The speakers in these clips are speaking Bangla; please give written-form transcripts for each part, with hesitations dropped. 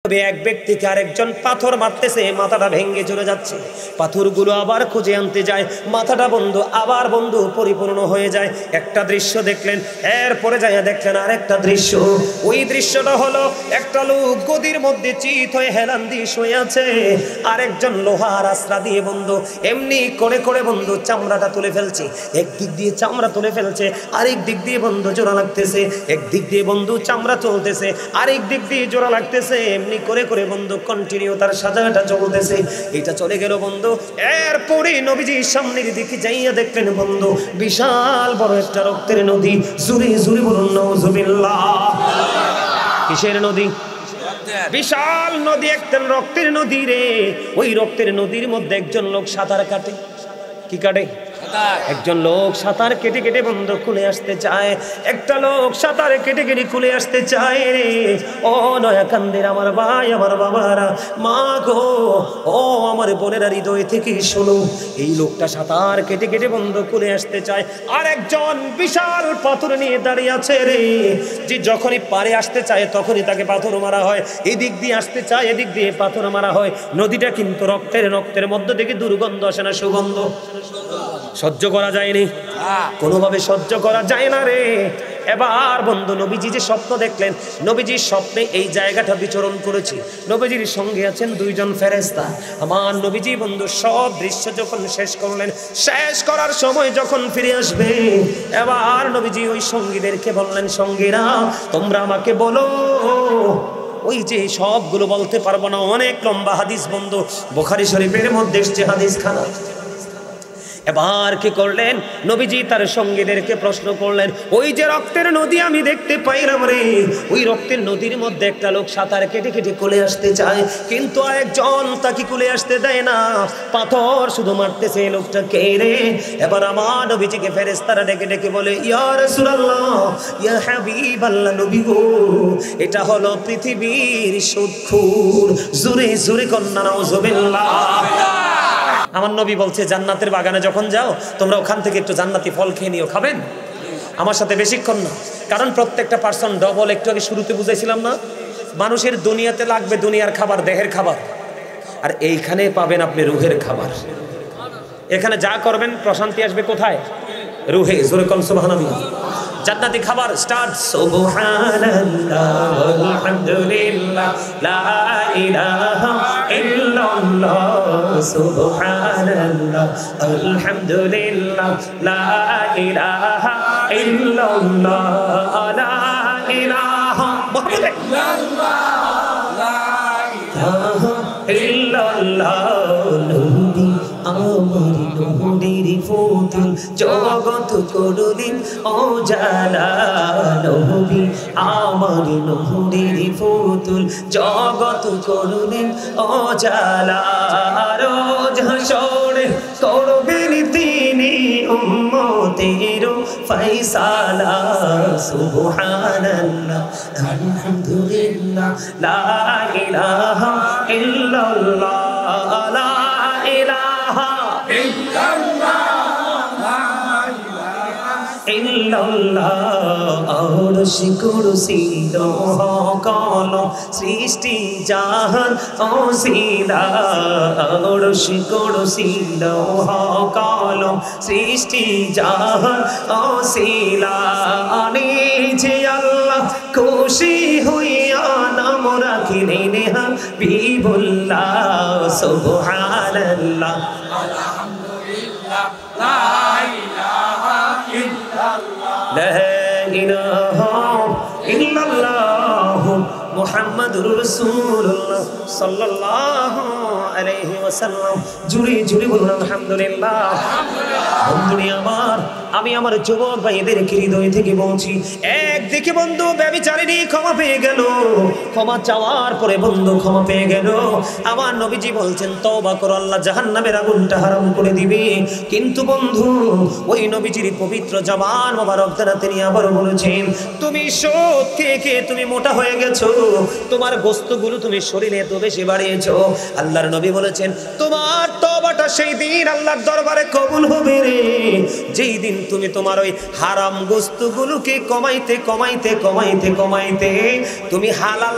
এক ব্যক্তিকে আরেকজন পাথর মারতেছে, মাথাটা ভেঙে চলে যাচ্ছে। পাথরগুলো আবার খুঁজে আনতে যায়, মাথাটা আবার পরিপূর্ণ হয়ে যায়। একটা দৃশ্য দেখলেন, এরপরে যাইয়া দেখলেন আরেকটা দৃশ্য। ওই দৃশ্যটা হলো একটা লোক গদির মধ্যে চিত হয়ে হেলান দিয়ে শুয়ে আছে, আরেকজন লোহার আশ্রা দিয়ে এমনি করে করে চামড়াটা তুলে ফেলছে। একদিক দিয়ে চামড়া তুলে ফেলছে, আরেক দিক দিয়ে জোড়া লাগতেছে। একদিক দিয়ে চামড়া চলতেছে, আরেক দিক দিয়ে জোড়া লাগতেছে। এমনি করে করে কন্টিনিউ তার সাজাটা চলতেছে। এটা চলে গেল এরপরে নবীজির সামনের দিকে যাইয়া দেখলেন বিশাল বড় একটা রক্তের নদী। জুরে জুরে বলুন নাউজুবিল্লাহ। কিসের নদী? বিশাল নদী, একটা রক্তের নদী রে। ওই রক্তের নদীর মধ্যে একজন লোক সাঁতার কাটে। কি কাটে? একজন লোক সাঁতার কেটে কেটে খুলে আসতে চায়। একটা লোক সাঁতার কেটে কেটে খুলে আসতে চায় রে। ও নয়া কান্দের আমার ভাই, আমার বাবারা, মা গো, ও আমার বোনেরা, হৃদয় থেকে শোনো। এই লোকটা সাঁতার কেটে কেটে খুলে আসতে চায়, আর একজন বিশাল পাথর নিয়ে দাঁড়িয়ে আছে রে। যে যখনই পারে আসতে চায় তখনই তাকে পাথর মারা হয়, এদিক দিয়ে আসতে চায় এদিক দিয়ে পাথর মারা হয়। নদীটা কিন্তু রক্তের মধ্যে থেকে দুর্গন্ধ আসে না, সুগন্ধ। সহ্য করা যায়নি, কোনোভাবে সহ্য করা যায় না রে। এবার নবীজি যে স্বপ্ন দেখলেন, নবীজির স্বপ্নে এই জায়গাটা বিচরণ করেছে। নবীজির সঙ্গে আছেন দুইজন ফেরেশতা। আমার নবীজি সব দৃশ্য যখন শেষ করলেন, শেষ করার সময় যখন ফিরে আসবে, এবার নবীজি ওই সঙ্গীদেরকে বললেন, সঙ্গীরা তোমরা আমাকে বলো। ওই যে সবগুলো বলতে পারবো না, অনেক লম্বা হাদিস বুখারী শরীফের মধ্যে এসছে হাদিস খানা। এবার কি করলেন নবীজি? তার সঙ্গীদেরকে প্রশ্ন করলেন, ওই যে রক্তের নদী আমি দেখতে পাইলাম রে, ওই রক্তের নদীর মধ্যে একটা লোক সাঁতার কেটে কেটে কোলে আসতে চায়, কিন্তু আরেকজন তাকে কোলে আসতে দেয় না, পাথর শুধু মারতেছে। এই লোকটা কে রে? এবার আমার নবীজিকে ফেরেশতারা ডেকে ডেকে বলে, ইয়া রাসূলুল্লাহ, ইয়া হাবিবাল্লাহ, নবী গো, এটা হলো পৃথিবীর সুদখোর। জোরে জোরে কন্যা নাউজুবিল্লাহ। আমার নবী বলছে, জান্নাতের বাগানে যখন যাও তোমরা ওখান থেকে একটু জান্নাতি ফল খেয়ে নিও। খাবেন? আমার সাথে বেশিক্ষণ না, কারণ প্রত্যেকটা পার্সন ডবল। একটু আগে শুরুতে বুঝাইছিলাম না, মানুষের দুনিয়াতে লাগবে দুনিয়ার খাবার, দেহের খাবার, আর এইখানে পাবেন আপনি রুহের খাবার। এখানে যা করবেন প্রশান্তি আসবে কোথায়? রুহে। জোরে কোন সুবহানাল্লাহ। জান্নাতি খাবার স্টার্ট। সুবহানাল্লাহ আলহামদুলিল্লাহ লা ইলাহা ইল্লাল্লাহ, সুবহানাল্লাহ আলহামদুলিল্লাহ লা ইলাহা ইল্লাল্লাহ, লা ইলাহা ইল্লাল্লাহ, লা ইলাহা ইল্লাল্লাহ। নবী আমার নূরের ফুতুল, জগৎ করলেন উজালা। নবী আমার নূরের ফুতুল, জগৎ করলেন উজালা। রোজ হাসরে করবেন তিনি উম্মতের ফয়সালা। সুবহানাল্লাহ আলহামদুলিল্লাহ লা ইলাহা ইল্লাল্লাহ, লা ইলাহা ইল্লাল্লাহ। আরশ কুরসি লৌহ কলম সৃষ্টি জাহান ওসিলা। আরশ কুরসি লৌহ কলম সৃষ্টি জাহান ওসিলা। যে আল্লাহ খুশি হইয়া নাম রাখিলেন হাবিবুল্লাহ। সুবহানাল্লাহ আলহামদুলিল্লাহ লা ইলাহা ইল্লাল্লাহ, লা ইলাহা ইল্লাল্লাহ মুহাম্মাদুর রাসূলুল্লাহ সাল্লাল্লাহু আলাইহি ওয়াসাল্লাম। জুড়ে জুড়ে বলুন আলহামদুলিল্লাহ। বন্ধুরে আমার, আমি আমার যুবক ভাইদেরকে হৃদয় থেকে বলছি, একদিকে ব্যভিচারিণী ক্ষমা পেয়ে গেল, ক্ষমা চাওয়ার পরে ক্ষমা পেয়ে গেল। আমার নবীজি বলছেন, তওবা করো, আল্লাহ জাহান্নামের আগুনটা হারাম করে দিবে। কিন্তু বন্ধু, ওই নবীজির পবিত্র জবান মোবারক দ্বারা তিনি আবার বলেছেন, তুমি সুদ খেয়ে খেয়ে তুমি মোটা হয়ে গেছো, তোমার গোস্তগুলো তুমি শরীরে এত বেশি বাড়িয়েছো। আল্লাহর নবী বলেছেন, তোমার তওবাটা সেই দিন আল্লাহর দরবারে কবুল হবে রে, যেই দিন তুমি তোমার ওই হারাম গোস্তগুলোকে কমাইতে কমাইতে কমাইতে কমাইতে তুমি হালাল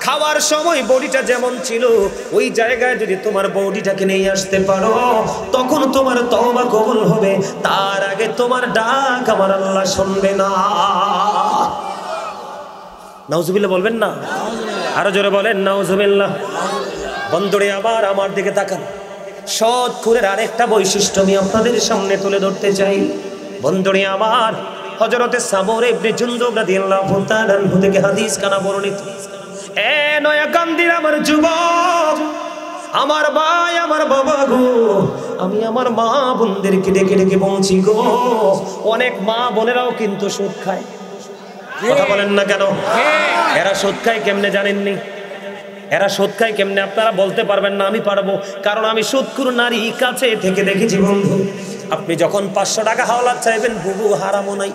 খাওয়ার সময় বডিটা যেমন ছিল ওই জায়গায় যদি তোমার বডিটাকে নিয়ে আসতে পারো তখন তোমার তওবা কবুল হবে, তার আগে তোমার ডাক আমার আল্লাহ শুনবে না। নাউজুবিল্লাহ বলবেন না? আরো জোরে বলেন নাউজুবিল্লাহ। বন্ধুরে আবার আমার দিকে তাকান। সৎ খুরের আরেকটা বৈশিষ্ট্য আমি আপনাদের সামনে তুলে ধরতে চাই। বন্ধুরে আমার হযরতে সামর ইবনে জুনদুব রাদিয়াল্লাহু তাআলা আনহু থেকে হাদিস কানা বর্ণিত। এ নয়া কান্দির আমার যুবক, আমার ভাই, আমার বাবা গো, আমি আমার মা বোনদেরকে ডেকে ডেকে বলছি গো, অনেক মা বোনেরাও কিন্তু সুদ খায়। কথা বলেন না কেন? এরা সুদ খায় কেমনে জানেননি? এরা সুদ খায় কেমনে আপনারা বলতে পারবেন না, আমি পারবো, কারণ আমি সুদখোর নারী কাছে থেকে দেখেছি বন্ধু। আপনি যখন 500 টাকা হাওলাত চাইবেন, বুবু হারামও নাই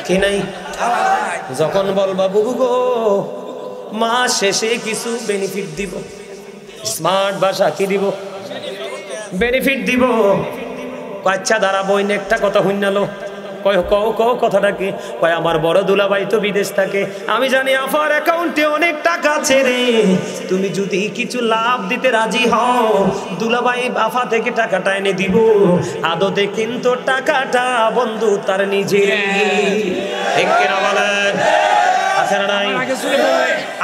কি নাই? যখন বলবা বুবু গো মাস শেষে কিছু বেনিফিট দিব, স্মার্ট ভাষা কি দিব? বেনিফিট দিব। আচ্ছা দাঁড়াবো, একটা কথা হইনালো, কয় কও কও কথাটা কি? কয় আমার বড় দুলাভাই তো বিদেশ থাকে, আমি জানি আফার অ্যাকাউন্টে অনেক টাকা আছে রে, তুমি যদি কিছু লাভ দিতে রাজি হও দুলাভাই আফা থেকে টাকাটা এনে দিব। আদতে কিন্তু টাকাটা বন্ধু তার নিজের। ঠিক কিনা বলেন? আছে না নাই?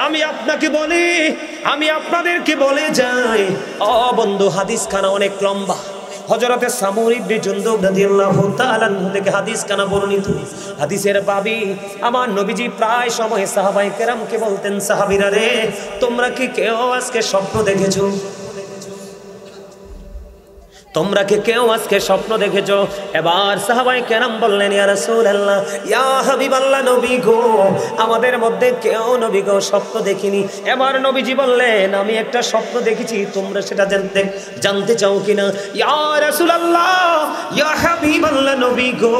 আমি আপনাকে বলি, আমি আপনাদেরকে বলে যাই, ও বন্ধু হাদিস খানা অনেক লম্বা। হযরতে সামর ইবনে জুনদুব রাদিয়াল্লাহু তাআলা আনহু থেকে হাদিস কানা বর্ণিত। হাদিসের বাবি আমার নবীজি প্রায় সময় সাহাবায়ে কেরামকে বলতেন, সাহাবীরা রে তোমরা কি কেউ আজকে স্বপ্ন দেখেছো? তোমরা কি কেউ আজকে স্বপ্ন দেখেছো? এবার সাহাবায়ে কেরাম বললেন, ইয়া রাসূলুল্লাহ, ইয়া হাবিবাল্লাহ, নবী গো আমাদের মধ্যে কেউ নবী গো স্বপ্ন দেখিনি। এবার নবীজি বললেন, আমি একটা স্বপ্ন দেখেছি, তোমরা সেটা জানতে চাও কিনা? ইয়া রাসূলুল্লাহ, ইয়া হাবিবাল্লাহ, নবী গো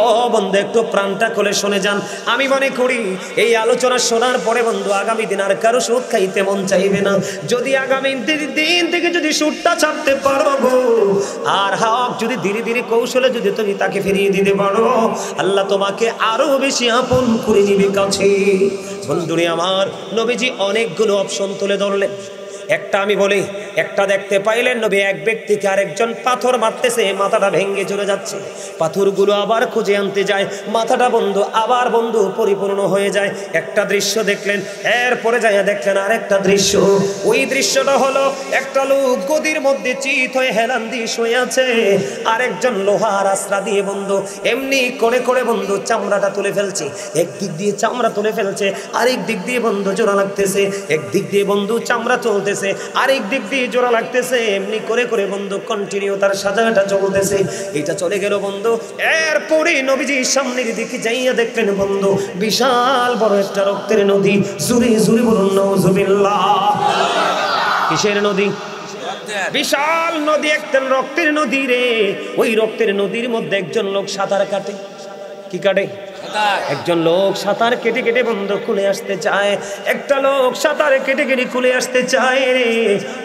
ও বন্ধু একটু প্রাণটা খুলে শুনে যান। আমি মনে করি এই আলোচনা শোনার পরে বন্ধু আগামী দিন আর কারো সুদ খাইতে মন চাইবে না। যদি আগামী দিন থেকে যদি সুদটা ছাড়তে পারো গো, আর হক যদি ধীরে ধীরে কৌশলে যদি তুমি তাকে ফিরিয়ে দিতে পারো, আল্লাহ তোমাকে আরো বেশি আপন করে নিবে কাছে। বন্ধুরে আমার নবীজি অনেকগুলো অপশন তুলে ধরলেন। একটা আমি বলি, একটা দেখতে পাইলেন নবী এক ব্যক্তিকে আরেকজন পাথর মারতেছে, মাথাটা ভেঙে চলে যাচ্ছে। পাথরগুলো আবার খুঁজে আনতে যায়, মাথাটা বন্ধু আবার বন্ধু পরিপূর্ণ হয়ে যায়। একটা দৃশ্য দেখলেন, এরপরে যাইয়া দেখলেন আরেকটা দৃশ্য। ওই দৃশ্যটা হলো একটা লোক গদির মধ্যে চিত হয়ে হেলান দিয়ে শুয়ে আছে, আরেকজন লোহার আশ্রা দিয়ে বন্ধু এমনি করে করে বন্ধু চামড়াটা তুলে ফেলছে। একদিক দিয়ে চামড়া তুলে ফেলছে, আরেক দিক দিয়ে বন্ধু জোড়া লাগতেছে, একদিক দিয়ে বন্ধু চামড়া চলতেছে, আরেক দিক দিয়ে জোড়া লাগতেছে, এমনি করে করে বন্ধু কন্টিনিউ তার সাজাটা চলতেছে। এটা চলে গেল বন্ধু। এরপরে নবীজি সামনের দিকে যাইয়া দেখলেন বন্ধু বিশাল বড় একটা রক্তের নদী। জোরে জোরে বলুন নাউজুবিল্লাহ। কিসের নদী? বিশাল নদী, একটা রক্তের নদী রে। ওই রক্তের নদীর মধ্যে একজন লোক সাঁতার কাটে। কি কাটে? একজন লোক সাঁতার কেটে কেটে বন্ধু খুলে আসতে চায়। একটা লোক সাঁতার কেটে কেটে খুলে আসতে চায় রে।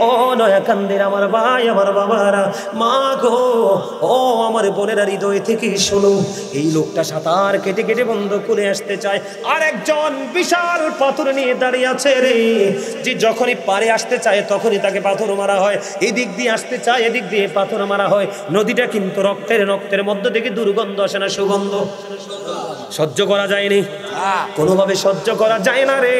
ও নয়া কান্দের আমার ভাই, আমার বাবারা, মা গো, ও আমার বোনেরা, হৃদয় থেকে শোনো, এই লোকটা সাঁতার কেটে কেটে বন্ধু খুলে আসতে চায়। আর একজন বিশাল পাথর নিয়ে দাঁড়িয়ে আছে রে, যে যখনই পারে আসতে চায় তখনই তাকে পাথর মারা হয়, এদিক দিয়ে আসতে চায় এদিক দিয়ে পাথর মারা হয়। নদীটা কিন্তু রক্তের মধ্যে থেকে দুর্গন্ধ আসে না, সুগন্ধ। সহ্য করা যায়নি, কোনোভাবে সহ্য করা যায় না রে।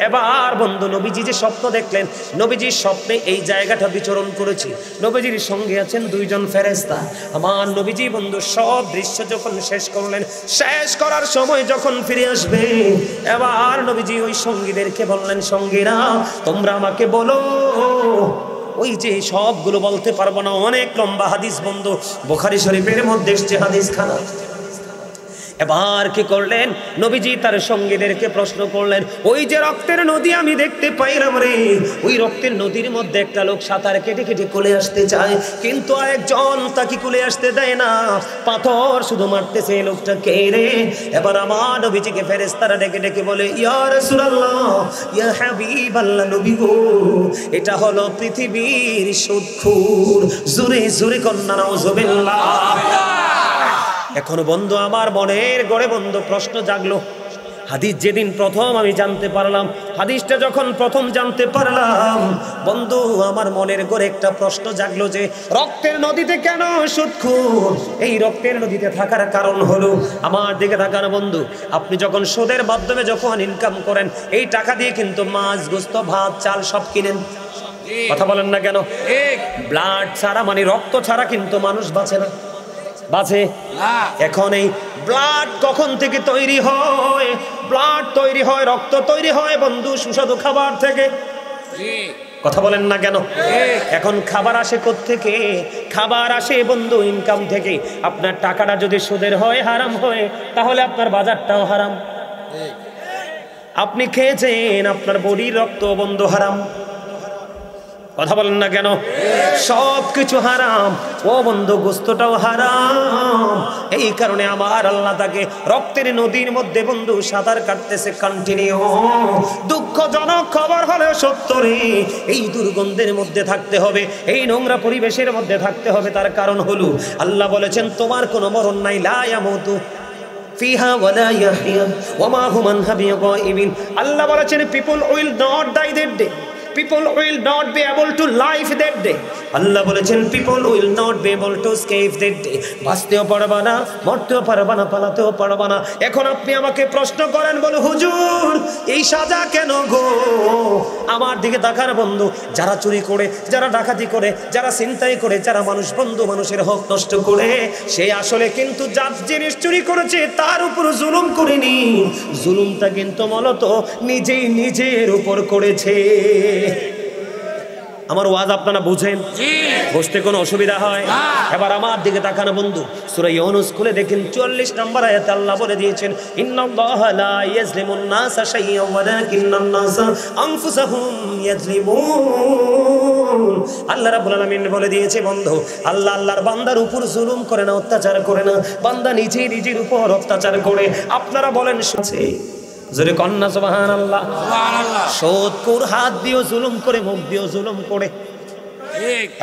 এবার বন্ধু নবীজি যে স্বপ্ন দেখলেন, নবীজির স্বপ্নে এই জায়গাটা বিচরণ করেছে, নবীজির সঙ্গে আছেন দুইজন ফেরেশতা। আমার নবীজি বন্ধু সব দৃশ্য যখন শেষ করলেন, শেষ করার সময় যখন ফিরে আসবে, এবার নবীজি ওই সঙ্গীদেরকে বললেন, সঙ্গীরা তোমরা আমাকে বলো, ওই যে সবগুলো বলতে পারবো না, অনেক লম্বা হাদিস বন্ধু, বুখারী শরীফের মধ্যে এসেছে হাদিস খানা। এবার কি করলেন নবীজি তার সঙ্গীদেরকে প্রশ্ন করলেন, ওই যে রক্তের নদী আমি দেখতে পাইলাম রে, ওই রক্তের নদীর মধ্যে একটা লোক সাঁতার কেটে কেটে কোলে আসতে চায়, কিন্তু আরেকজন তাকে কোলে আসতে দেয় না, পাথর শুধু মারতেছে, লোকটা কে রে? এবার আমার নবীজিকে ফেরেশতারা ডেকে ডেকে বলে, ইয়া রাসূলুল্লাহ, ইয়া হাবিবাল্লাহ, নবী গো, এটা হলো পৃথিবীর সুদখোর। জোরে জোরে কন্যা নাউজুবিল্লাহ। এখন বন্ধু আমার মনের গড়ে বন্ধু প্রশ্ন জাগলো, হাদিস যেদিন প্রথম আমি জানতে পারলাম, হাদিসটা যখন প্রথম জানতে পারলাম বন্ধু, আমার মনের ঘরে একটা প্রশ্ন জাগলো যে রক্তের নদীতে কেন সুদখোর? এই রক্তের নদীতে থাকার কারণ হলো, আমার দিকে থাকার বন্ধু, আপনি যখন সুদের মাধ্যমে যখন ইনকাম করেন, এই টাকা দিয়ে কিন্তু মাছ, গোস্ত, ভাত, চাল সব কিনেন। কথা বলেন না কেন? ব্লাড ছাড়া মানে রক্ত ছাড়া কিন্তু মানুষ বাঁচে না, বাঁচে। এখন এই ব্লাড কখন থেকে তৈরি হয়? ব্লাড তৈরি হয়, রক্ত তৈরি হয় বন্ধু সুস্বাদু খাবার থেকে। কথা বলেন না কেন? এখন খাবার আসে কোত্থেকে? খাবার আসে বন্ধু ইনকাম থেকে। আপনার টাকাটা যদি সুদের হয়, হারাম হয়, তাহলে আপনার বাজারটাও হারাম। আপনি খেয়েছেন, আপনার বডির রক্ত বন্ধু হারাম। কথা বলেন না কেন? সব কিছু হারাম ও বন্ধু, গোস্তটাও হারাম। এই কারণে আমার আল্লাহ তাকে রক্তের নদীর মধ্যে বন্ধু সাঁতার কাটতেছে কন্টিনিউ। দুঃখজনক খবর হলে সত্য রে, এই দুর্গন্ধের মধ্যে থাকতে হবে, এই নোংরা পরিবেশের মধ্যে থাকতে হবে। তার কারণ হলো আল্লাহ বলেছেন তোমার কোনো মরণ নাই, লা ইয়ামুতু ফিহা ওয়ালা ইয়াহইয়া ওয়া মা হুম আনহা বিগাইবিন। আল্লাহ বলেছেন people will not die that day, people will not be able to live that day. Allah বলেছেন people will not be able to escape that day. বাঁচতেও পারবা না, মরতেও পারবা না, পালাতেও পারবা না। এখন আপনি আমাকে প্রশ্ন করেন, বলো হুজুর এই সাজা কেন গো? আমার দিকে তাকান বন্ধু, যারা চুরি করে, যারা ডাকাতি করে, যারা ছিনতাই করে, যারা মানুষ বন্ধু মানুষের হক নষ্ট করে, সে আসলে কিন্তু যার জিনিস চুরি করেছে তার উপর জুলুম করেনি, জুলুমটা কিন্তু মূলত নিজেই নিজের উপর করেছে। আমার ওয়াজ আপনারা বুঝেন? বুঝতে কোনো অসুবিধা হয়? এবার আমার দিকে তাকানো বন্ধু, সূরা ইউনূস খুলে দেখেন 44 নম্বর আয়াতে আল্লাহ বলে দিয়েছেন ইন্নাল্লাহা লা ইয়াজলিমুন নাসা শাইআন ওয়ালাকিন্নান নাসা আনফুসাহুম ইয়াজলিমুন। আল্লাহ রাব্বুল আলামিন বলে দিয়েছে বন্ধু, আল্লাহ আল্লাহর বান্দার উপর জুলুম করে না, অত্যাচার করে না, বান্দা নিজেই নিজের উপর অত্যাচার করে। আপনারা বলেন শুনছে জোরে কন্যা সুবহানাল্লাহ। সুদখোর হাত দিয়েও জুলুম করে, মুখ দিয়েও জুলুম করে।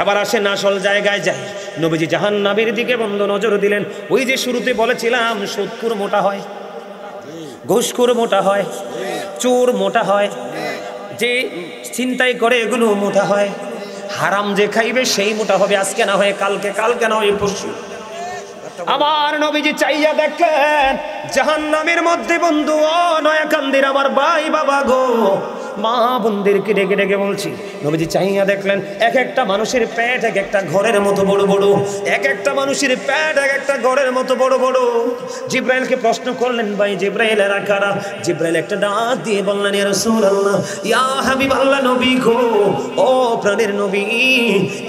এবার আসেন আসল জায়গায় যায়। নবীজি জাহান্নামের দিকে বন্ধু নজর দিলেন। ওই যে শুরুতে বলেছিলাম সুদখোর মোটা হয়, ঘুষখোর মোটা হয়, চোর মোটা হয়, যে ছিনতাই করে এগুলো মোটা হয়, হারাম যে খাইবে সেই মোটা হবে, আজকে না হয় কালকে, কালকে না হয় পরশু। আমার নবীজি চাইয়া দেখেন জাহান্নামের মধ্যে বন্ধু ও নয়াকান্দির আমার ভাই বাবা গো, মা বোনদেরকে ডেকে ডেকে বলছি, নবীজি চাইয়া দেখলেন এক একটা মানুষের পেট এক একটা ঘরের মতো বড় বড়, এক একটা মানুষের পেট এক একটা ঘরের মতো বড় বড়। জিব্রাইলকে প্রশ্ন করলেন, ভাই জিব্রাইল এরা কারা? জিব্রাইল একটা ডাক দিয়ে বললেন, ইয়া রাসূলুল্লাহ, ইয়া হাবিবাল্লাহ, নবী গো, ও প্রাণের নবী,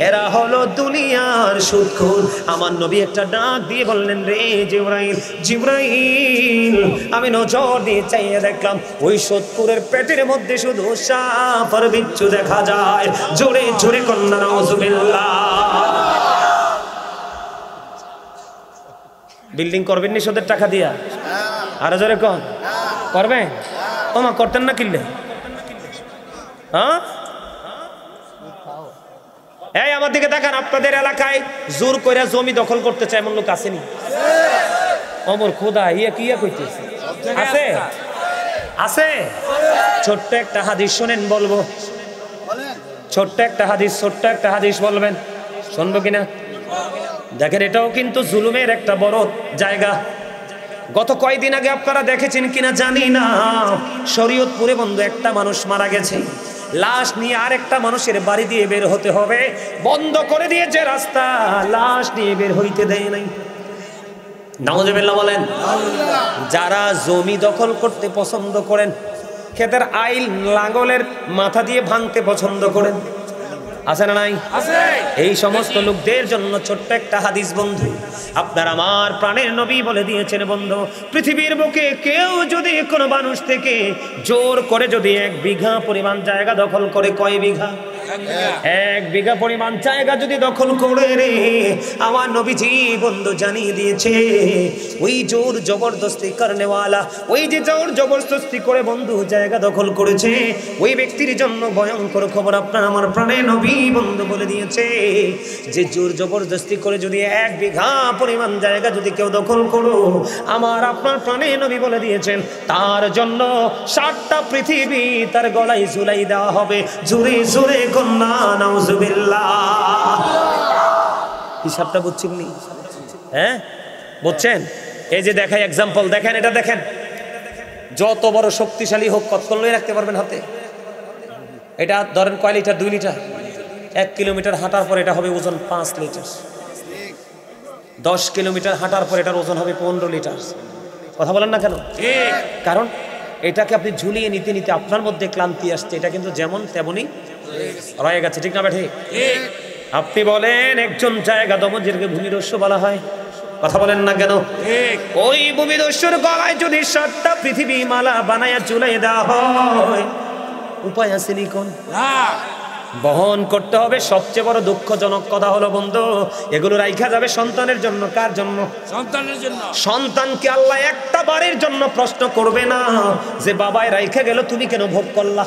এরা হলো দুনিয়ার সুদখোর। আমার নবী একটা ডাক দিয়ে বললেন, রে জিব্রাইল, জিব্রাইল, আমি নজর দিয়ে চাইয়া দেখলাম ওই সুদখোরের পেটের মধ্যে শুধু সাপ আর বিচ্ছু দেখা যায়। জোরে জোরে কন্যা নাউজুবিল্লাহ। বিল্ডিং করবেন নি সুদের টাকা দিয়া? আরো জোরে কন, করবেন? ওমা করতেন না কিনলে? হ্যাঁ, এই আমার দিকে দেখান, আপনাদের এলাকায় জোর কইরা জমি দখল করতে চায় এমন লোক আসেনি? অমর খোদা ইয়া কি ইয়া কইতেছে? আছে, আছে। ছোট্ট একটা হাদিস শোনেন, বলবো ছোট্ট একটা হাদিস, ছোট্ট একটা হাদিস বলবেন, শুনবো কিনা? দেখেন এটাও কিন্তু জুলুমের একটা বড় জায়গা। গত কয়েকদিন আগে আপনারা দেখেছেন কিনা জানি না, শরীয়তপুরে বন্ধু একটা মানুষ মারা গেছে, লাশ নিয়ে আরেকটা মানুষের বাড়ি দিয়ে বের হতে হবে, বন্ধ করে দিয়েছে রাস্তা, লাশ নিয়ে বের হইতে দেয় নাই। নাউজুবিল্লাহ বলেন। যারা জমি দখল করতে পছন্দ করেন, ক্ষেতের আইল লাঙ্গলের মাথা দিয়ে ভাঙতে পছন্দ করেন, আছে না নাই? এই সমস্ত লোকদের জন্য ছোট্ট একটা হাদিস বন্ধু, আপনার আমার প্রাণের নবী বলে দিয়েছেন বন্ধু, পৃথিবীর বুকে কেউ যদি কোনো মানুষ থেকে জোর করে যদি 1 বিঘা পরিমাণ জায়গা দখল করে, কয় বিঘা? 1 বিঘা পরিমাণ জায়গা যদি দখল করে রে, আমার নবীজি বন্ধু জানিয়ে দিয়েছে ওই জোর জবরদস্তি করনেওয়ালা, ওই যে জোর জবরদস্তি করে বন্ধু জায়গা দখল করেছে, ওই ব্যক্তির জন্য ভয়ঙ্কর খবর আপনার আমার প্রাণে নবী বন্ধু বলে দিয়েছে যে জোর জবরদস্তি করে যদি 1 বিঘা পরিমাণ জায়গা যদি কেউ দখল করো, আমার আপনার প্রাণে নবী বলে দিয়েছেন তার জন্য 7টা পৃথিবী তার গলায় ঝুলাই দেওয়া হবে। জোরে জোরে কন্যা নাউজুবিল্লাহ। হিসাবটা বুঝছেন নি? হ্যাঁ বুঝছেন? এই যে দেখাই এক্সাম্পল, দেখেন এটা দেখেন, যত বড় শক্তিশালী হোক কতক্ষণ লয়ে রাখতে পারবেন হাতে? এটা ধরেন কয় লিটার? 2 লিটার। 1 কিলোমিটার হাঁটার পর এটা হবে ওজন 5 লিটার। 10 কিলোমিটার হাঁটার পর এটার ওজন হবে 15 লিটার। কথা বলেন না কেন? কারণ এটাকে আপনি ঝুলিয়ে নিতে নিতে আপনার মধ্যে ক্লান্তি আসছে, এটা কিন্তু যেমন তেমনই রয়ে গেছে, ঠিক না বেঠে? আপনি বলেন একজন জায়গা দমনকে ভূমিদস্যু বলা হয়, কথা বলেন না কেন? ওই ভূমিদস্যুর গলায় যদি 7টা পৃথিবী মালা বানায়া ঝুলাই দেওয়া হয়, উপায় আছে নি কোন? বহন করতে হবে। সবচেয়ে বড় দুঃখজনক কথা হলো বন্ধু, এগুলো রাইখা যাবে সন্তানের জন্য। কার জন্য? সন্তানের জন্য। সন্তানকে আল্লাহ একটা বারের জন্য প্রশ্ন করবে না যে বাবাই রাইখা গেল তুমি কেন ভোগ করলা।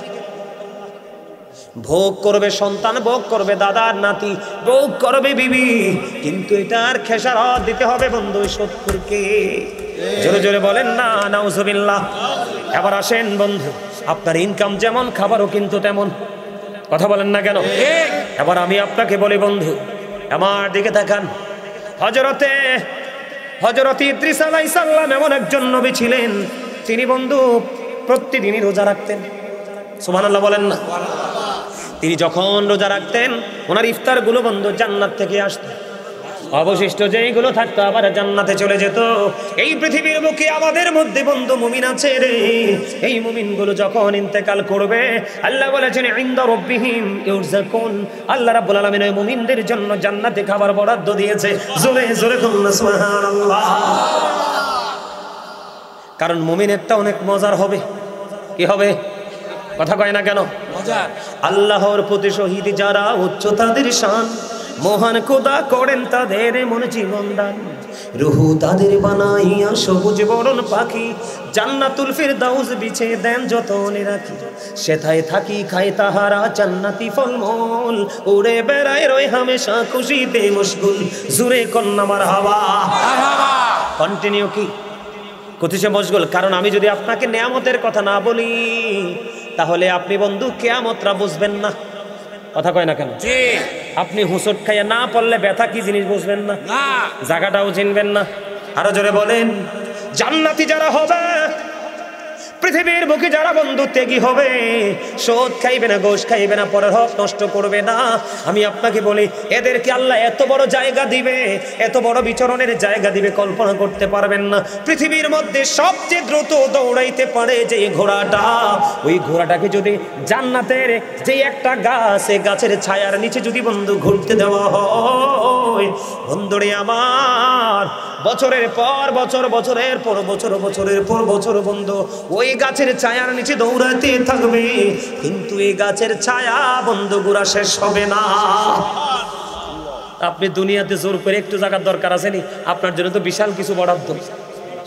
ভোগ করবে সন্তান, ভোগ করবে দাদার নাতি, ভোগ করবে বিবি, কিন্তু এটার খেসারত দিতে হবে বন্ধু শত্রুকে। জোরে জোরে বলেন না নাউজুবিল্লাহ। এবার আসেন বন্ধু, আপনার ইনকাম যেমন খাবারও কিন্তু তেমন, কথা বলেন না কেন? এবার আমি আপনাকে বলি বন্ধু, আমার দিকে তাকান। হযরত ইদ্রিস আলাইহিস সালাম এমন একজন নবী ছিলেন, তিনি বন্ধু প্রতিদিনই রোজা রাখতেন। সুবহানাল্লাহ বলেন না? তিনি যখন রোজা রাখতেন ওনার ইফতার গুলো বন্ধু জান্নাত থেকে আসতো, অবশিষ্ট যেইগুলো থাকতো আবার জান্নাতে চলে যেত। এই পৃথিবীর বুকে আমাদের মধ্যে বন্ধু মুমিন আছে রে, এই মুমিনগুলো যখন ইন্তেকাল করবে আল্লাহ বলেছেন ইনদা রাব্বিহিম ইউরযাকুন, আল্লাহ রাব্বুল আলামিন ওই মুমিনদের জন্য জান্নাতে খাবার বরাদ্দ দিয়েছে। জোরে জোরে বলুন সুবহানাল্লাহ। কারণ মুমিনেরটা অনেক মজার হবে। কি হবে? কথা কয় না কেন? মজার। আল্লাহর প্রতি শহীদ যারা, উচ্চ তাদের শান, মহান খোদা করেন তাদের মনে জীবন দান, রুহু তাদের বানাইয়া সবুজ বরণ পাখি, জান্নাতুল ফিরদাউস বিছে দেন যতনে রাখি, সেথায় থাকি খায় তাহারা জান্নাতি ফলমূল, উড়ে বেড়ায় রয় হামেশা খুশিতে মশগুল। জুরে কন্যা মারহাবা। কন্টিনিউ কি কোথিসে মশগুল? কারণ আমি যদি আপনাকে নিয়ামতের কথা না বলি তাহলে আপনি বন্ধু কিয়ামতরা বুঝবেন না। কথা কয় না কেন? আপনি হুসট খাইয়া না পড়লে ব্যথা কি জিনিস বুঝবেন না, জায়গাটাও চিনবেন না। আরো জোরে বলেন, জান্নাতি যারা হবে, পৃথিবীর বুকে যারা বন্ধু ত্যাগী হবে, সুদ খাইবে না, ঘুষ খাইবে না, পরের হক নষ্ট করবে না, আমি আপনাকে বলি এদেরকে আল্লাহ এত বড় জায়গা দিবে, এত বড় বিচরণের জায়গা দিবে কল্পনা করতে পারবেন না। পৃথিবীর মধ্যে সবচেয়ে দ্রুত দৌড়াইতে পারে যে ঘোড়াটা, ওই ঘোড়াটাকে যদি জান্নাতের যে একটা গাছ, এই গাছের ছায়ার নিচে যদি বন্ধু ঘুরতে দেওয়া হয়, বন্ধুরে আমার, বছরের পর বছর, বছরের পর বছর, বছরের পর বছর বন্ধু ওই গাছের ছায়ার নিচে দৌড়াতে থাকবে, কিন্তু এই গাছের ছায়া বন্ধু গুড়া শেষ হবে না। আপনি দুনিয়াতে জোর করে একটু জায়গার দরকার আছে নি? আপনার জন্য তো বিশাল কিছু বরাদ্দ।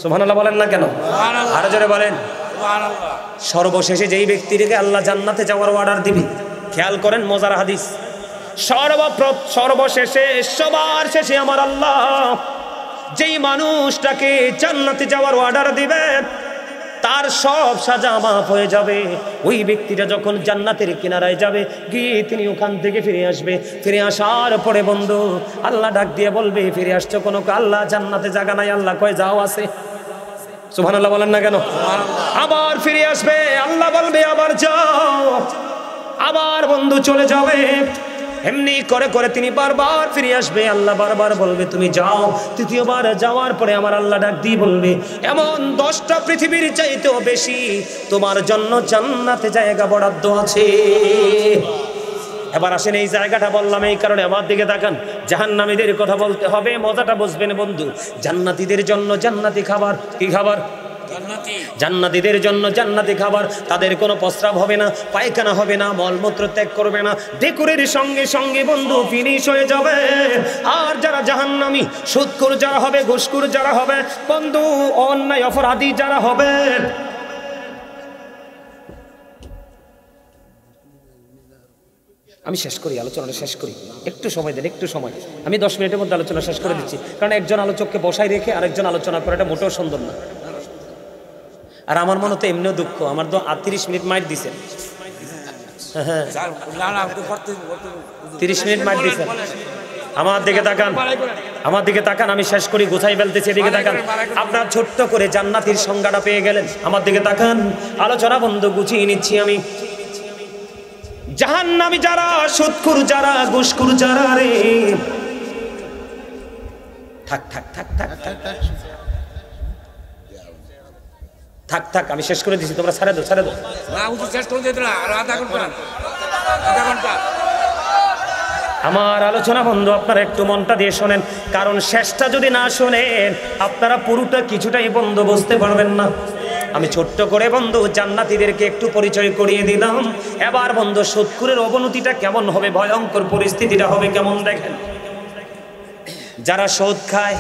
সুবহানাল্লাহ বলেন না কেন? আরো জোরে বলেন। সর্বশেষে যেই ব্যক্তিকে আল্লাহ জান্নাতে যাওয়ার অর্ডার দিবে, খেয়াল করেন মজার হাদিস, সর্বশেষে সবার শেষে আমার আল্লাহ যেই মানুষটাকে জান্নাতে যাওয়ার অর্ডার দিবে তার সব সাজা মাফ হয়ে যাবে। ওই ব্যক্তিটা যখন জান্নাতের কিনারায় যাবে গিয়ে তিনি ওখান থেকে ফিরে আসবে, ফিরে আসার পরে বন্ধু আল্লাহ ডাক দিয়ে বলবে ফিরে আসছো কোনো? আল্লাহ জান্নাতে জায়গা নাই। আল্লাহ কয় যাও আছে। সুবহানাল্লাহ বলেন না কেন? আবার ফিরে আসবে, আল্লাহ বলবে আবার যাও, আবার বন্ধু চলে যাবে। এমনি করে করে তিনি বারবার ফিরে আসবে, আল্লাহ বারবার বলবে তুমি যাও। তৃতীয়বার যাওয়ার পরে আমার আল্লাহ ডাক দিয়ে বলবে এমন 10টা পৃথিবীর চাইতেও বেশি তোমার জন্য জান্নাতে জায়গা বরাদ্দ আছে। এবার আসেন, এই জায়গাটা বললাম এই কারণে, আমার দিকে তাকান। জাহান্নামীদের কথা বলতে হবে, মজাটা বুঝবেন বন্ধু। জান্নাতীদের জন্য জান্নাতি খাবার। কি খাবার? জান্নাতীদের জন্য জান্নাতি খাবার, তাদের কোনো প্রস্রাব হবে না, পায়খানা হবে না, মলমূত্র ত্যাগ করবে না, ডেকুরের সঙ্গে সঙ্গে বন্ধু ফিনিশ হয়ে যাবে। আর যারা জাহান্নামী, সুদখোর যারা হবে, ঘুষখোর যারা হবে, বন্ধু অন্যায় অপরাধী যারা হবে, আমি শেষ করি, আলোচনাটা শেষ করি, একটু সময় দেন, একটু সময়। আমি 10 মিনিটের মধ্যে আলোচনা শেষ করে দিচ্ছি, কারণ একজন আলোচককে বসাই রেখে আরেকজন আলোচনা করাটা মোটেও সুন্দর না। আর আমার মনে তো এমনিও দুঃখ, আমার তো 30 মিনিট মাইট দিছেন। হ্যাঁ 30 মিনিট মাইট দিছেন। আমার দিকে তাকান, আমার দিকে তাকান, আমি শেষ করি, গোছাই ফেলতেছি, এদিকে তাকান। আপনার ছোট্ট করে জান্নাতীর সংজ্ঞাটা পেয়ে গেলেন, আমার দিকে তাকান, আলোচনা বন্ধ গুছিয়ে নিচ্ছি আমি। জাহান্নামী যারা, সুদখোর যারা, ঘুষখোর যারা রে, থাক থাক থাক থাক থাক থাক, আমি শেষ করে দিচ্ছি, তোমরা ছেড়ে দাও, ছেড়ে দাও। আমার আলোচনা বন্ধু আপনারা একটু মনটা দিয়ে শোনেন, কারণ শেষটা যদি না শোনেন আপনারা পুরোটা কিছুটাই বন্ধু বুঝতে পারবেন না। আমি ছোট্ট করে বন্ধু জান্নাতীদেরকে একটু পরিচয় করিয়ে দিলাম। এবার বন্ধু সুদখোরের অবনতিটা কেমন হবে, ভয়ঙ্কর পরিস্থিতিটা হবে কেমন দেখেন। যারা সুদ খায়,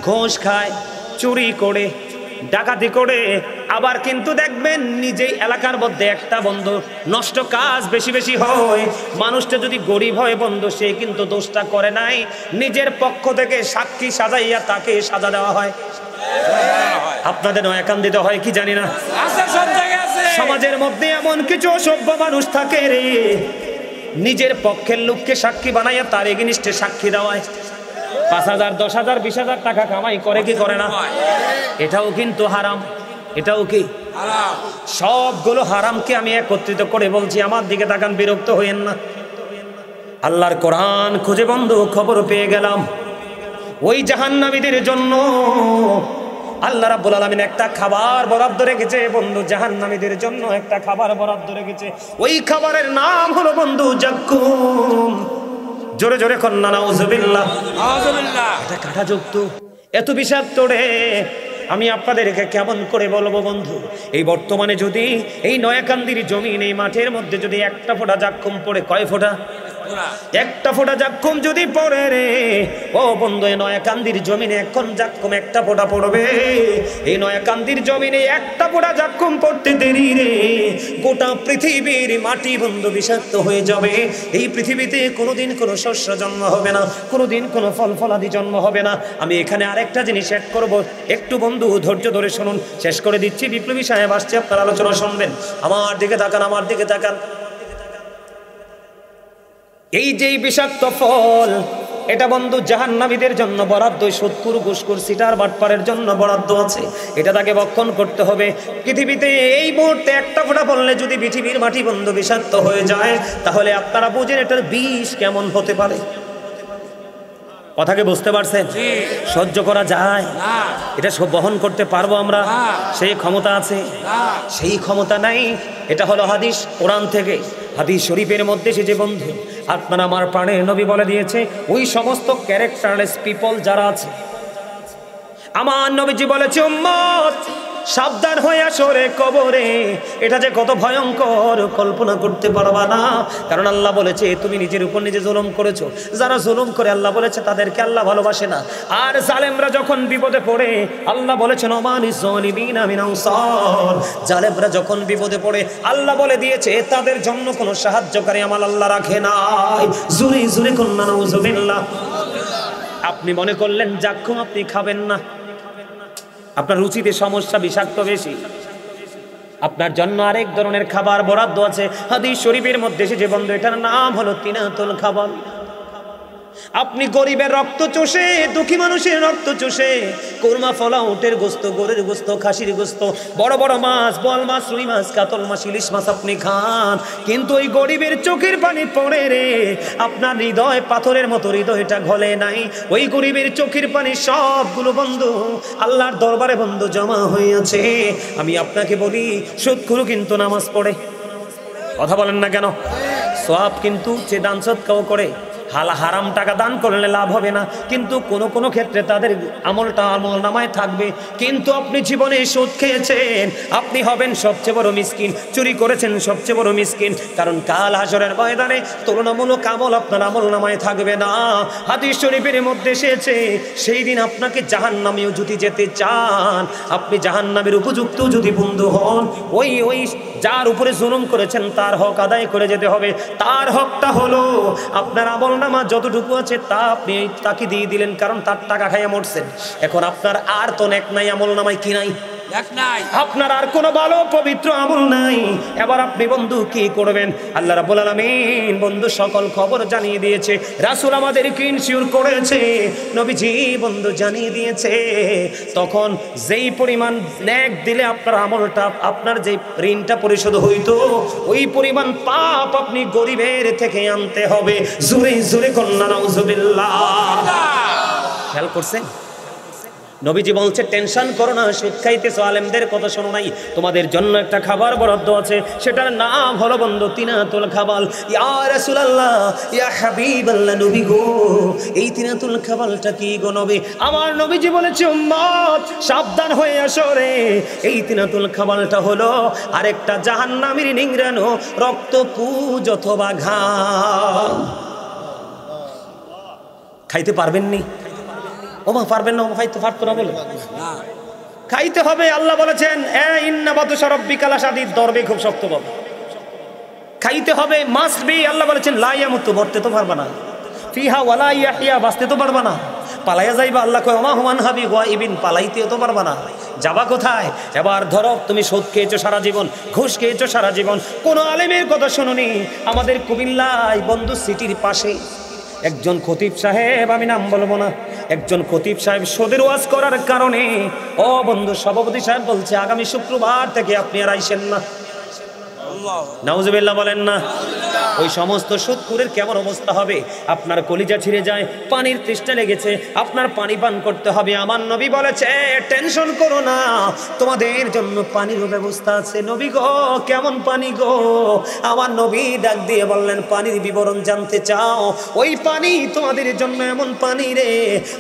ঘুষ খায়, চুরি করে, ডাকাতি করে, আবার কিন্তু দেখবেন নিজেই এলাকার মধ্যে একটা বন্ধু নষ্ট কাজ বেশি বেশি হয়। মানুষটা যদি গরিব হয় বন্ধু, সে কিন্তু দোষটা করে নাই, নিজের পক্ষ থেকে সাক্ষী সাজাইয়া তাকে সাজা দেওয়া হয়। আপনাদের নয়াকান দিতে হয় কি জানি না, সমাজের মধ্যে এমন কিছু অসভ্য মানুষ থাকে রে, নিজের পক্ষের লোককে সাক্ষী বানাইয়া তার এগেইনস্টে সাক্ষী দেওয়ায় 5,000, 10,000, 20,000 টাকা কামাই করে কি করে না? এটাও কিন্তু হারাম, এটাও কি হারাম। সবগুলো হারামকে আমি একত্রিত করে বলছি, আমার দিকে তাকান, বিরক্ত হইেন না। আল্লাহর কোরআন খুঁজে বন্ধু খবর পেয়ে গেলাম, ওই জাহান্নামীদের জন্য আল্লাহ রাব্বুল আলামিন একটা খাবার বরাদ্দ রেখেছে বন্ধু, জাহান্নামীদের জন্য একটা খাবার বরাদ্দ রেখেছে। ওই খাবারের নাম হলো বন্ধু জাক্কুম। জোরে জোরে কন্যা নাউজুবিল্লাহ, নাউজুবিল্লাহ। এটা কাঁটাযুক্ত, এত বিষাক্ত রে, আমি আপনাদেরকে কেমন করে বলবো বন্ধু। এই বর্তমানে যদি এই নয়াকান্দির জমিন, এই মাঠের মধ্যে যদি একটা ফোঁটা জাক্কুম পড়ে, কয় ফোঁটা? একটা ফোঁটা জাক্কুম যদি পড়ে রে ও বন্ধু, এই নয়াকান্দির জমিনে এখন জাক্কুম একটা ফোঁটা পড়বে। এই নয়াকান্দির জমিনে একটা ফোঁটা জাক্কুম পড়তে দেরি রে, গোটা পৃথিবীর মাটি বন্ধু বিষাক্ত হয়ে যাবে। এই পৃথিবীতে কোনোদিন কোনো শস্য জন্ম হবে না, কোনোদিন কোনো ফল ফলাদি জন্ম হবে না। আমি এখানে আরেকটা জিনিস অ্যাড করবো, একটু বন্ধু ধৈর্য ধরে শুনুন, শেষ করে দিচ্ছি। বিপ্লবী সাহেব আসছে, আপনার আলোচনা শুনবেন। আমার দিকে তাকান, আমার দিকে তাকান। এই যে বিষাক্ত ফল, এটা বন্ধু জাহান্নামীদের জন্য বরাদ্দ, সুদখোর, ঘুষখোর, সিটার, বাটপারের জন্য বরাদ্দ আছে। এটা তাকে ভক্ষণ করতে হবে। পৃথিবীতে এই মুহূর্তে একটা ফোঁটা বললে যদি পৃথিবীর মাটি বন্ধু বিষাক্ত হয়ে যায়, তাহলে আপনারা বুঝেন এটার বিষ কেমন হতে পারে। কথাকে বুঝতে পারছেন? সহ্য করা যায়? এটা সব বহন করতে পারবো আমরা? সেই ক্ষমতা আছে? সেই ক্ষমতা নাই। এটা হলো হাদিস, কোরআন থেকে, হাদিস শরীফের মধ্যে এসেছে বন্ধু। আপনার আমার প্রাণের নবী বলে দিয়েছে, ওই সমস্ত ক্যারেক্টারলেস পিপল যারা আছে, আমার নবীজি বলেছে, উম্মত সাবধান হয়ে আসো রে কবরে। এটা যে কত ভয়ঙ্কর কল্পনা করতে পারবা না। কারণ আল্লাহ বলেছে তুমি নিজের উপর নিজে জুলুম করেছো। যারা জুলুম করে আল্লাহ বলেছে তাদেরকে আল্লাহ ভালোবাসে না। আর জালেমরা যখন বিপদে পড়ে আল্লাহ বলেছেন ওমানিজ জালিমিনা মিন আনসার। জালেমরা যখন বিপদে পড়ে আল্লাহ বলে দিয়েছে তাদের জন্য কোনো সাহায্যকারী আমার আল্লাহ রাখে নাই। জুরি জুরি কন্যা নাউজুবিল্লাহ। আপনি মনে করলেন জাক্কুম আপনি খাবেন না, আপনার রুচিতে সমস্যা, বিষাক্ত বেশি, আপনার জন্য আরেক ধরনের খাবার বরাদ্দ আছে। হাদিস শরীফের মধ্যে এসেছে বন্ধু, এটার নাম হলো তিনাতুল খাবার। আপনি গরিবের রক্ত চষে, দুঃখী মানুষের রক্ত চষে, কোরমা, ফলা, উটের গোস্ত, গরুর গোস্ত, খাসির গোস্ত, বড় বড় মাছ, বোয়াল মাছ, রুই মাছ, কাতল মাছ, ইলিশ মাছ আপনি খান, কিন্তু ওই গরিবের চোখের পানি পড়ে রে, আপনার হৃদয় পাথরের মতো হৃদয়টা গলে নাই। ওই গরিবের চোখের পানি সবগুলো বন্ধু আল্লাহর দরবারে বন্ধু জমা হয়ে আছে। আমি আপনাকে বলি, সুদখোর কিন্তু নামাজ পড়ে, কথা বলেন না কেন? সওয়াব কিন্তু যে দান সদকাও করে, হারাম টাকা দান করলে লাভ হবে না, কিন্তু কোনো ক্ষেত্রে তাদের আমলটা আমল নামায় থাকবে। কিন্তু আপনি জীবনে সুদ খেয়েছেন, আপনি হবেন সবচেয়ে বড় মিসকিন। চুরি করেছেন সবচেয়ে বড় মিসকিন, কারণ কাল হাশরের ময়দানে তুলনামূলক আমল আপনার আমল নামায় থাকবে না। হাদিস শরীফের মধ্যে এসেছে, সেই দিন আপনাকে জাহান্নামেও যদি যেতে চান, আপনি জাহান্নামের উপযুক্ত যদি বন্ধু হন, ওই যার উপরে জুলুম করেছেন তার হক আদায় করে যেতে হবে। তার হকটা হলো আপনার আমল নামা যতটুকু আছে তা আপনি তাকে দিয়ে দিলেন, কারণ তার টাকা খাইয়া মরছেন। এখন আপনার আর তো নেক নাই, আমল নামায় কি নাই? আপনার আর কোনো ভালো পবিত্র আমল নাই। এবার আপনি বন্ধু কি করবেন? আল্লাহ রাব্বুল আলামিন বন্ধু সকল খবর জানিয়ে দিয়েছে, রাসূল আমাদেরকে ইনশিওর করেছে, নবীজি বন্ধু জানিয়ে দিয়েছে। তখন যেই পরিমাণ নেক দিলে আপনার আমলটা, আপনার যে ঋণটা পরিশোধ হইতো, ওই পরিমাণ পাপ আপনি গরিবের থেকে আনতে হবে। জোরে জোরে কন্যা নাউজুবিল্লাহ। খেয়াল করছেন? নবীজি বলছে টেনশন করো না, সুদ খাইতেছো, আলেমদের কথা শোনো নাই, তোমাদের জন্য একটা খাবার বরাদ্দ আছে, সেটার নাম হলো বন্ধু তিনাতুল খাবাল। ইয়া রাসূলুল্লাহ, ইয়া হাবিবাল্লাহ, নবী গো, এই তিনাতুল খাবালটা কি গো নবী? আমার নবীজি বলেছে উম্মত সাবধান হয়ে আসো রে, এই তিনাতুল খাবালটা হলো আরেকটা জাহান্নামীর নিংড়ানো রক্তপুঁজ অথবা ঘাম। খাইতে পারবেননি? ওমা পারবেন না, খাইতে পারতো না বলে খাইতে হবে। আল্লাহ বলেছেন ইন্না বাতুশা রাব্বিকা লাশাদীদ, ধরবে খুব শক্ত পাবে, খাইতে হবে, মাস্ট বি। আল্লাহ বলেছেন লা ইয়ামুতু, মরতে তো পারবা না, ফিহা ওয়ালা ইয়াহইয়া, বাঁচতে তো পারবা না, পালাইয়া যাইবা। আল্লাহ কয় ওমা হুমান হাবি গায়বিন, পালাইতেও তো পারবা না, যাবা কোথায়? এবার ধরো তুমি সুদ খেয়েছো সারা জীবন, ঘুষ খেয়েছো সারা জীবন, কোনো আলেমের কথা শুনুনি। আমাদের কুমিল্লায় বন্ধু সিটির পাশে একজন খতিব সাহেব, আমি নাম বলবো না, একজন খতিব সাহেব সুদের ওয়াজ করার কারণে ও বন্ধু সভাপতি সাহেব বলছে আগামী শুক্রবার থেকে আপনি আর আইসেন না। নাউজুবিল্লাহ বলেন না। ওই সমস্ত সুদখোরের কেমন অবস্থা হবে? আপনার কলিজা ছিঁড়ে যায়, পানির তৃষ্ণা লেগেছে, আপনার পানি পান করতে হবে। আমার নবী বলেছে টেনশন করো না, তোমাদের জন্য পানির ব্যবস্থা আছে। নবী গো, কেমন পানি গো? আমার নবী ডাক দিয়ে বললেন, পানির বিবরণ জানতে চাও? ওই পানি তোমাদের জন্য এমন পানি রে,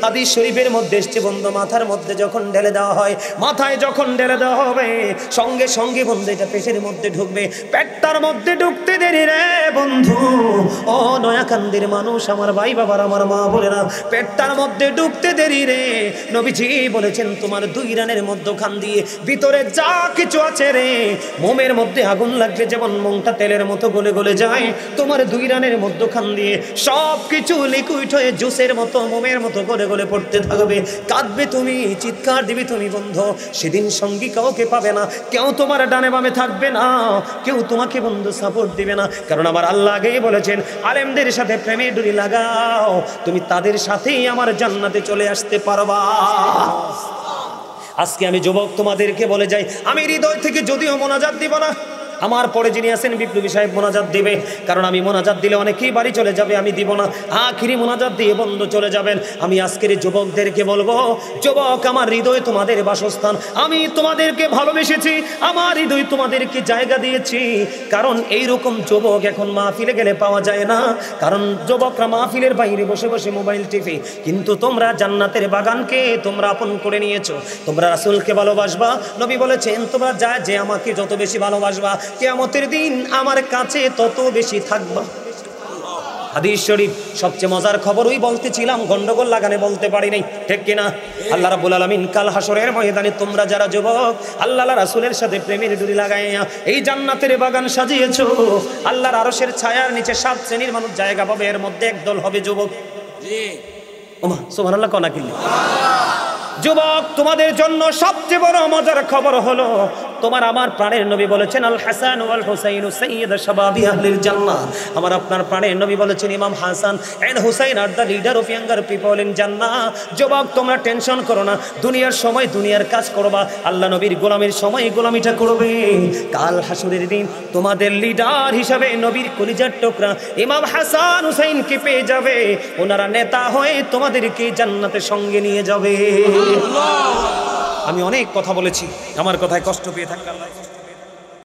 হাদিস শরীফের মধ্যে এসেছে বন্ধু, মাথার মধ্যে যখন ঢেলে দেওয়া হয়, মাথায় যখন ঢেলে দেওয়া হবে, সঙ্গে সঙ্গে বন্ধু এটা পেটের মধ্যে ঢুকবে, পেটটার মধ্যে ঢুকতে দেরি রে বন্ধু। ও নয়াকান্দের মানুষ, আমার ভাই বাবার, আমার মা বোনেরা, পেটটার মধ্যে ঢুকতে দেরি রে। নবীজি বলেছেন তোমার দুই রানের মধ্যখান দিয়ে ভিতরে যা কিছু আছে রে, মোমের মধ্যে আগুন লাগলে যেমন মোমটা তেলের মতো গলে গলে যায়, তোমার দুই রানের মধ্যখান দিয়ে সব কিছু লিকুইড হয়ে জুসের মতো মোমের মতো গলে গলে পড়তে থাকবে। কাঁদবে তুমি, চিৎকার দিবে তুমি বন্ধু। সেদিন সঙ্গী কাউকে পাবে না, কেউ তোমার ডানে বামে থাকবে না, কেউ তোমাকে বন্ধু সাপোর্ট দিবে না, কারণ আমার আল্লাহ আগেই বলেছেন আলেমদের সাথে প্রেমের ডুরি লাগাও, তুমি তাদের সাথেই আমার জান্নাতে চলে আসতে পারবা। আজকে আমি যুবক তোমাদেরকে বলে যাই, আমি হৃদয় থেকে যদিও মোনাজাত দিব না, আমার পরে যিনি আছেন বিপ্লবী সাহেব মোনাজাত দিবে, কারণ আমি মোনাজাত দিলে অনেকেই বাড়ি চলে যাবে, আমি দিব না, আখিরি মোনাজাত দিয়ে বন্ধু চলে যাবেন। আমি আজকের যুবকদেরকে বলবো, যুবক আমার হৃদয় তোমাদের বাসস্থান, আমি তোমাদেরকে ভালোবেসেছি, আমার হৃদয় তোমাদেরকে জায়গা দিয়েছি, কারণ এইরকম যুবক এখন মাহফিলে গেলে পাওয়া যায় না, কারণ যুবকরা মাহফিলের বাইরে বসে বসে মোবাইল টিপে, কিন্তু তোমরা জান্নাতের বাগানকে তোমরা আপন করে নিয়েছো, তোমরা রাসূলকে ভালোবাসবা। নবী বলেছেন তোমরা যে আমাকে যত বেশি ভালোবাসবা, কিয়ামতের দিন আমার কাছে তত বেশি থাকবা। হাদিস শরীফ। সবচেয়ে মজার খবর ওই বলতেছিলাম, গন্ডগোল লাগানে বলতে পারি নাই, ঠিক কিনা? আল্লাহ রাব্বুল আলামিন কাল হাসরের ময়দানে তোমরা যারা যুবক আল্লাহ রাসূলের সাথে প্রেমের ডুরি লাগাইয়া এই জান্নাতের বাগান সাজিয়েছো, আল্লাহর আরশের ছায়ার নিচে 7 শ্রেণীর মানুষ জায়গা পাবে, এর মধ্যে একদল হবে যুবক। জি ওমা সুবহানাল্লাহ কোনা কি যুবক, তোমাদের জন্য সবচেয়ে বড় মজার খবর হলো, তোমার আমার প্রাণের নবী বলেছেন আল হাসান ওয়াল হুসাইন সাইয়্যিদ শাবাবি আহলিল জান্নাহ। আমার আপনার প্রাণের নবী বলেছেন Imam Hasan and Husain are the leader of younger people in Jannah. যুবক তোমরা টেনশন করো না, দুনিয়ার সময় দুনিয়ার কাজ করবা, আল্লাহ নবীর গোলামের সময় গোলামিটা করবে। কাল হাসরের দিন তোমাদের লিডার হিসাবে নবীর কলিজার টুকরা ইমাম হাসান হুসাইনকে পেয়ে যাবে, ওনারা নেতা হয়ে তোমাদেরকে জান্নাতের সঙ্গে নিয়ে যাবে। আমি অনেক কথা বলেছি, আমার কথায় কষ্ট পেয়ে থাকলে আল্লাহ